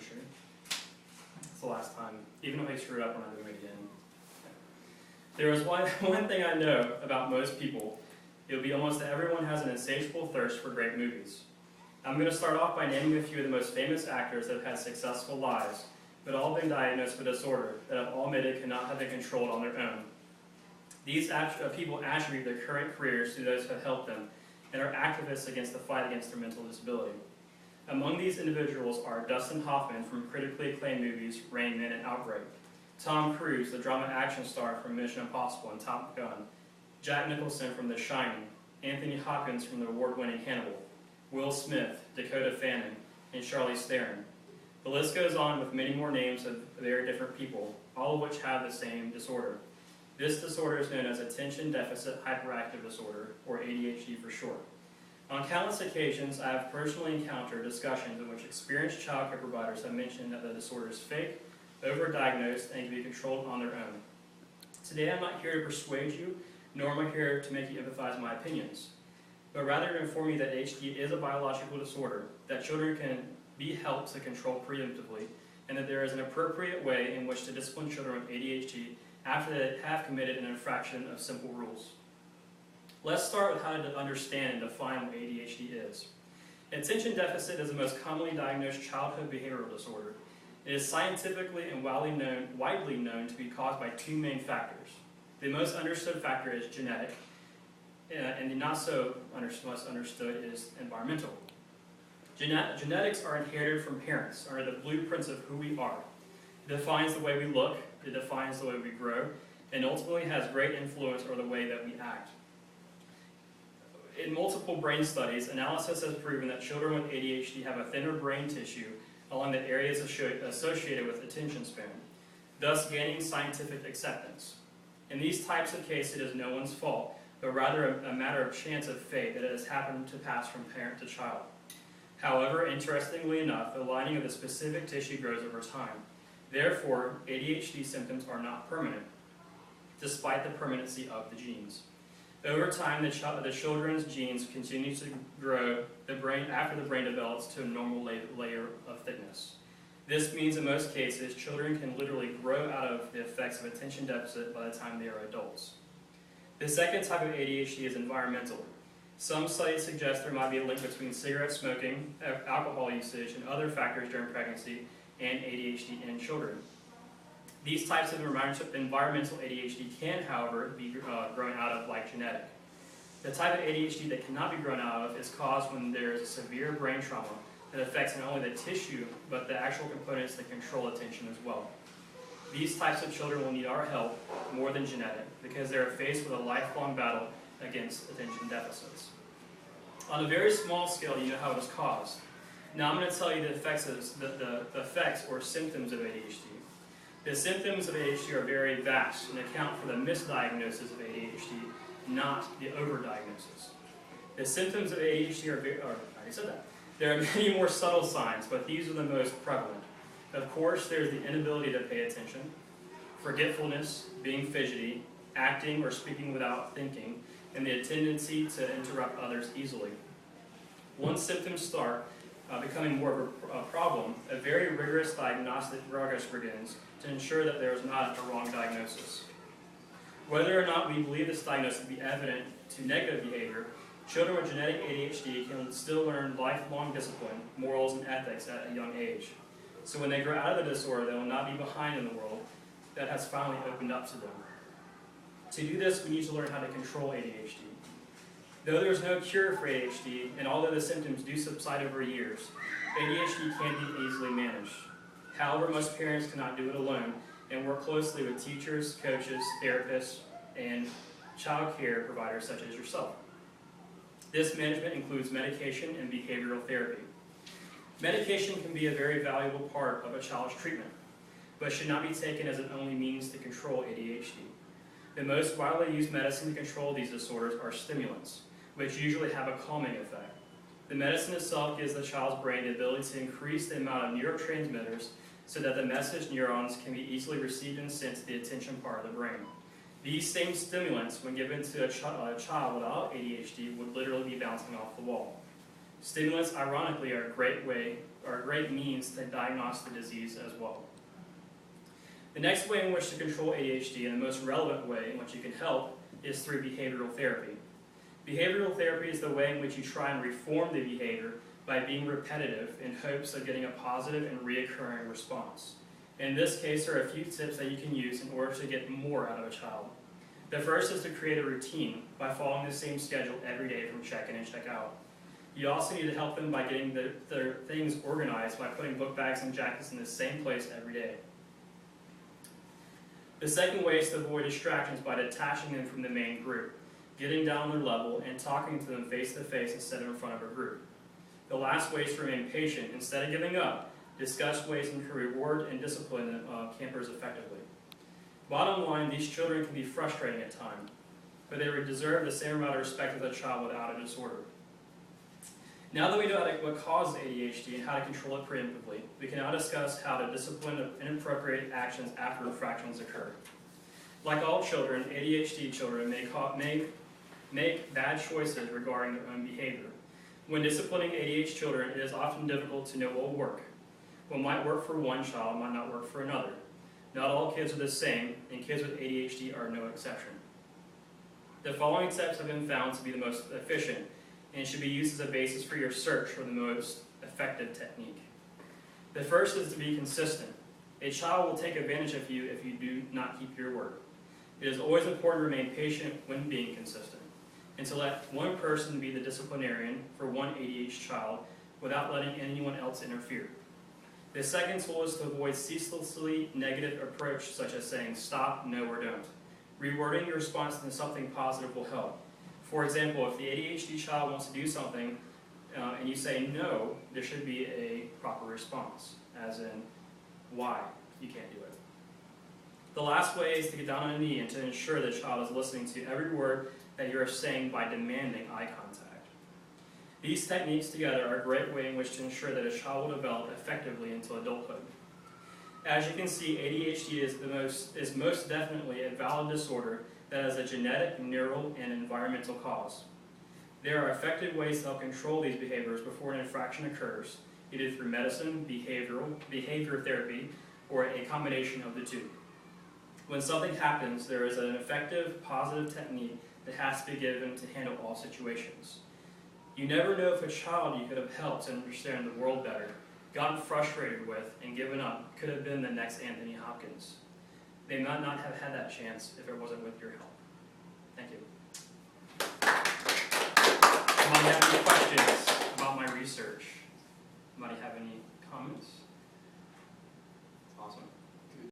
sure. It's the last time. Even if I screw it up, we're not doing it again. There is one thing I know about most people. It would be almost that everyone has an insatiable thirst for great movies. I'm going to start off by naming a few of the most famous actors that have had successful lives, but all been diagnosed with a disorder that have all admitted cannot have been controlled on their own. These people attribute their current careers to those who have helped them and are activists against the fight against their mental disability. Among these individuals are Dustin Hoffman from critically acclaimed movies Rain Man and Outbreak, Tom Cruise, the drama action star from Mission Impossible and Top Gun, Jack Nicholson from The Shining, Anthony Hopkins from the award-winning Hannibal, Will Smith, Dakota Fanning, and Charlize Theron. The list goes on with many more names of very different people, all of which have the same disorder. This disorder is known as Attention Deficit Hyperactive Disorder, or ADHD for short. On countless occasions, I have personally encountered discussions in which experienced child care providers have mentioned that the disorder is fake, overdiagnosed, and can be controlled on their own. Today I'm not here to persuade you, nor am I here to make you empathize with my opinions, but rather to inform you that ADHD is a biological disorder, that children can be helped to control preemptively, and that there is an appropriate way in which to discipline children with ADHD after they have committed an infraction of simple rules. Let's start with how to understand and define what ADHD is. Attention deficit is the most commonly diagnosed childhood behavioral disorder. It is scientifically and widely known to be caused by two main factors. The most understood factor is genetic, and the not so much understood is environmental. Genetics are inherited from parents, are the blueprints of who we are. It defines the way we look, it defines the way we grow, and ultimately has great influence over the way that we act. In multiple brain studies, analysis has proven that children with ADHD have a thinner brain tissue along the areas associated with attention span, thus gaining scientific acceptance. In these types of cases, it is no one's fault, but rather a matter of chance of fate that it has happened to pass from parent to child. However, interestingly enough, the lining of the specific tissue grows over time. Therefore, ADHD symptoms are not permanent, despite the permanency of the genes. Over time, the children's genes continue to grow after the brain develops to a normal layer of thickness. This means in most cases, children can literally grow out of the effects of attention deficit by the time they are adults. The second type of ADHD is environmental. Some studies suggest there might be a link between cigarette smoking, alcohol usage, and other factors during pregnancy and ADHD in children. These types of environmental ADHD can, however, be grown out of like genetic. The type of ADHD that cannot be grown out of is caused when there is a severe brain trauma that affects not only the tissue, but the actual components that control attention as well. These types of children will need our help more than genetic because they are faced with a lifelong battle against attention deficits. On a very small scale, you know how it is caused. Now I'm going to tell you the effects or symptoms of ADHD. The symptoms of ADHD are very vast and account for the misdiagnosis of ADHD, not the overdiagnosis. The symptoms of ADHD I already said that. There are many more subtle signs, but these are the most prevalent. Of course, there's the inability to pay attention, forgetfulness, being fidgety, acting or speaking without thinking, and the tendency to interrupt others easily. Once symptoms start becoming more of a problem, a very rigorous diagnostic progress begins to ensure that there is not a wrong diagnosis. Whether or not we believe this diagnosis to be evident to negative behavior, children with genetic ADHD can still learn lifelong discipline, morals, and ethics at a young age. So when they grow out of the disorder, they will not be behind in the world that has finally opened up to them. To do this, we need to learn how to control ADHD. Though there is no cure for ADHD, and although the symptoms do subside over years, ADHD can be easily managed. However, most parents cannot do it alone and work closely with teachers, coaches, therapists, and child care providers such as yourself. This management includes medication and behavioral therapy. Medication can be a very valuable part of a child's treatment, but should not be taken as an only means to control ADHD. The most widely used medicine to control these disorders are stimulants, which usually have a calming effect. The medicine itself gives the child's brain the ability to increase the amount of neurotransmitters so that the message neurons can be easily received and sent to the attention part of the brain. These same stimulants, when given to a child without ADHD, would literally be bouncing off the wall. Stimulants, ironically, are a great way are a great means to diagnose the disease as well. The next way in which to control ADHD, and the most relevant way in which you can help, is through behavioral therapy. Behavioral therapy is the way in which you try and reform the behavior by being repetitive in hopes of getting a positive and reoccurring response. In this case, there are a few tips that you can use in order to get more out of a child. The first is to create a routine by following the same schedule every day from check-in and check-out. You also need to help them by getting their things organized by putting book bags and jackets in the same place every day. The second way is to avoid distractions by detaching them from the main group, getting down their level, and talking to them face-to-face instead of in front of a group. The last way is to remain patient. Instead of giving up, discuss ways you can reward and discipline campers effectively. Bottom line, these children can be frustrating at times, but they deserve the same amount of respect as a child without a disorder. Now that we know what causes ADHD and how to control it preemptively, we can now discuss how to discipline inappropriate actions after infractions occur. Like all children, ADHD children make bad choices regarding their own behavior. When disciplining ADHD children, it is often difficult to know what will work. What might work for one child might not work for another. Not all kids are the same, and kids with ADHD are no exception. The following steps have been found to be the most efficient and should be used as a basis for your search for the most effective technique. The first is to be consistent. A child will take advantage of you if you do not keep your word. It is always important to remain patient when being consistent, and to let one person be the disciplinarian for one ADHD child without letting anyone else interfere. The second tool is to avoid ceaselessly negative approach, such as saying stop, no, or don't. Rewording your response into something positive will help. For example, if the ADHD child wants to do something and you say no, there should be a proper response, as in why you can't do it. The last way is to get down on a knee and to ensure the child is listening to every word that you are saying by demanding eye contact. These techniques together are a great way in which to ensure that a child will develop effectively into adulthood. As you can see, ADHD is most definitely a valid disorder that has a genetic, neural, and environmental cause. There are effective ways to help control these behaviors before an infraction occurs, either through medicine, behavior therapy, or a combination of the two. When something happens, there is an effective, positive technique that has to be given to handle all situations. You never know if a child you could have helped to understand the world better, gotten frustrated with, and given up could have been the next Anthony Hopkins. They might not have had that chance if it wasn't with your help. Thank you. Anybody have any questions about my research? Anybody have any